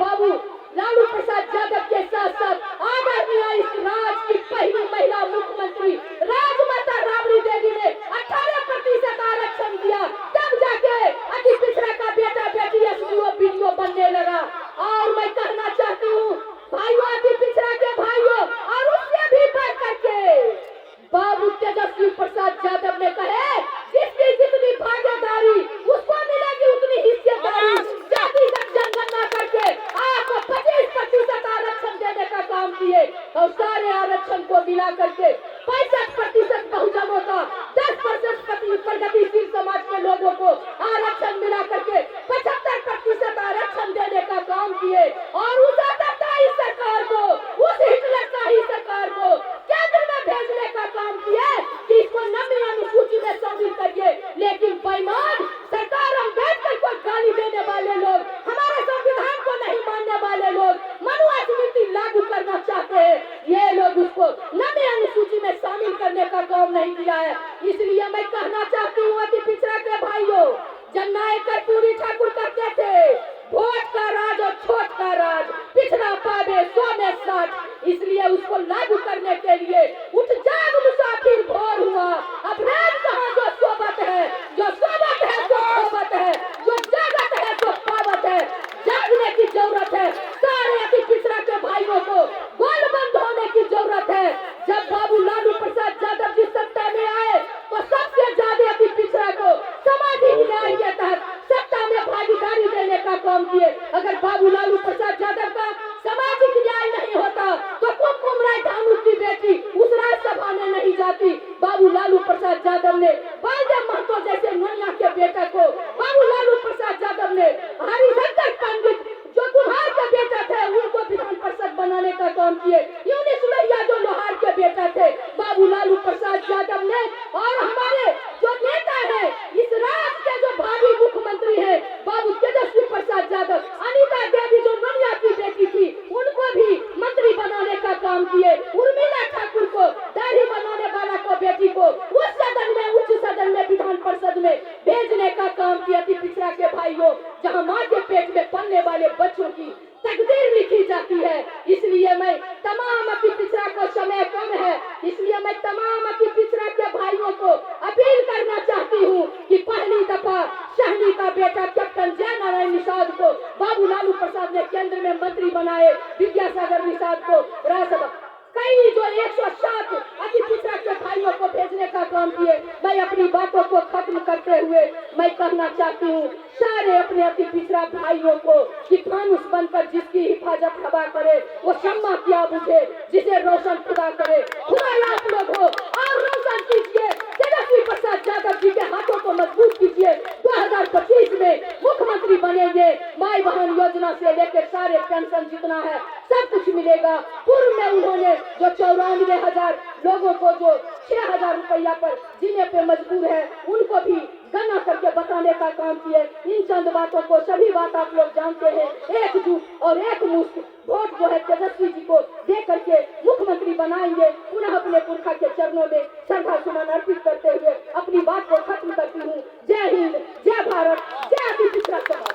बाबू लालू प्रसाद यादव के साथ साथ आदरणीय इस राज्य की पहली महिला मुख्यमंत्री राजमाता राबड़ी देवी ने 18% आरक्षण दिया, तब जाके अति पिछड़ा का बेटा बेटी एसडीओ बीडीओ बनने लगा। और मैं कहना चाहती हूँ भाइयों, अति पिछड़ा के भाइयों, और उससे भी बढ़ करके बाबू तेजस्वी प्रसाद यादव ने कहे जिसकी जितनी भागीदारी उसको मिलेगी उतनी हिस्सेदारी, जातिगत जनगणना करके आपको 25% आरक्षण देने का काम किए और सारे आरक्षण को मिला करके 65% बहुजनों का 10% प्रगतिशील समाज के लोगों को आरक्षण मिला करके 75% आरक्षण देने का काम किए और उस आतंकवादी सरकार को, उस हिटलरशाही सरकार को केंद्र में भेजने का काम किया कि इसको नवी अनुसूची में शामिल करिए। लेकिन बेईमान सरकार अम्बेडकर को गाली देने वाले लोग, हमारे संविधान को नहीं मानने वाले लोग, मनुवाद नीति लागू करना चाहते हैं, ये लोग उसको नवी अनुसूची में शामिल करने का काम नहीं किया है। इसलिए मैं कहना चाहती हूँ अति पिछड़ा के भाइयों, जननायक कर्पूरी ठाकुर कहते थे वोट का राज और छोट का राज, पिछड़ा पावे 100 में 60। इसलिए उसको लागू करने के लिए उठ जाग मुसाफिर भोर हुआ। अब राज कहाँ जो सोबत है, जो सोबत है जो सोबत है, जो जागत है जो पावत है, जागने की जरूरत है। सारे अति पिछड़ा के भाइयों को गोलबंद होने की जरूरत है। जब बाबू लालू प्रसाद यादव जी सत्ता में आए तो सबसे ज्यादा अति पिछड़ा को सामाजिक न्याय के तहत सत्ता में भागीदारी देने का काम किए। अगर बाबू लालू प्रसाद यादव का सामाजिक न्याय नहीं होता तो कुमकुम राय धानु की बेटी उस राज्यसभा में नहीं जाती। बाबू लालू प्रसाद यादव ने बालदेव महतो जैसे मुनिया के बेटे को, बाबू लालू प्रसाद यादव ने हरिशंकर पंडित जो कुम्हार के बेटा थे उनको विधान परिषद बनाने का काम किए। यूनिस लोहिया जो लोहार के बेटा थे बाबू लालू प्रसाद यादव ने। और हमारे जो नेता है इस राज्य के जो भावी मुख्यमंत्री है बाबू तेजस्वी प्रसाद यादव, अनिता देवी जो ननिया की बेटी थी उनको भी मंत्री बनाने का काम किए। उर्मिला ठाकुर को दाढ़ी बनाने वाला को बेटी को उस सदन में, उच्च सदन में, विधान परिषद में भेजने का काम किया। अति पिछड़ा के भाइयों, जहाँ माँ के पेट में पलने वाले बच्चों की तकदीर लिखी जाती है। इसलिए मैं तमाम अति पिछड़ा को, समय कम है इसलिए मैं तमाम अति पिछड़ा के भाइयों को अपील करना चाहती हूँ कि पहली दफा शहनी का बेटा कैप्टन जय नारायण निषाद को बाबू लालू प्रसाद ने केंद्र में मंत्री बनाए, विद्यासागर निषाद को राज्यसभा, कई जो 107 अति पिछड़ा के भाइयों को भेजने का काम किए। मैं अपनी बातों को खत्म करते हुए मैं कहना चाहती हूँ सारे अपने अति पिछड़ा भाइयों को कि फानुस बनकर जिसकी हिफाजत हवा करे वो शम्मा क्या बुझे, जिसे रोशन खुदा करे। खुदा आप लोग हो और रोशन कीजिए। तेजस्वी प्रसाद यादव जी के हाथों को मजबूत कीजिए। 2025 में मुख्यमंत्री बनेंगे। माई बहन योजना से लेकर सारे पेंशन जितना है सब कुछ मिलेगा। पूर्व में उन्होंने जो 94,000 लोगों को जो 6,000 रुपया पर जीने पे मजबूर है उनको भी गणना करके बताने का काम किए। इन चंद बातों को, सभी बात आप लोग जानते हैं। एकजुट और एक मुश्त वोट जो है तेजस्वी जी को दे करके मुख्यमंत्री बनाएंगे। पुनः अपने पुरखा के चरणों में श्रद्धा सुमन अर्पित करते हुए अपनी बात को खत्म करती हूँ। जय हिंद, जय भारत, जय अति पिछड़ा समाज।